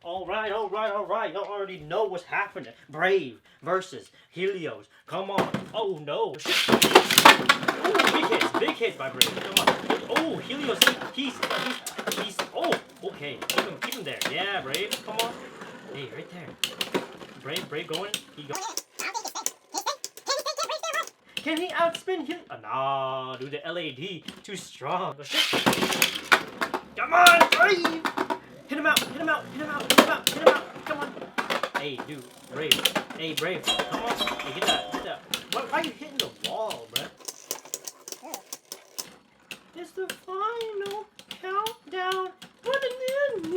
Alright. You already know what's happening. Brave versus Helios. Come on. Oh no. Oh, big hits by Brave. Come on. Oh, Helios. He's. Oh, okay. Keep him there. Yeah, Brave. Come on. Hey, right there. Brave going. He goes. Can he outspin Helios? Nah, dude. The LAD too strong. Come on, Brave. Hit him out. Come on. Hey, dude. Brave. Hey, Brave. Come on. Hey, get that. Why are you hitting the wall, bruh? It's the final countdown. What an end,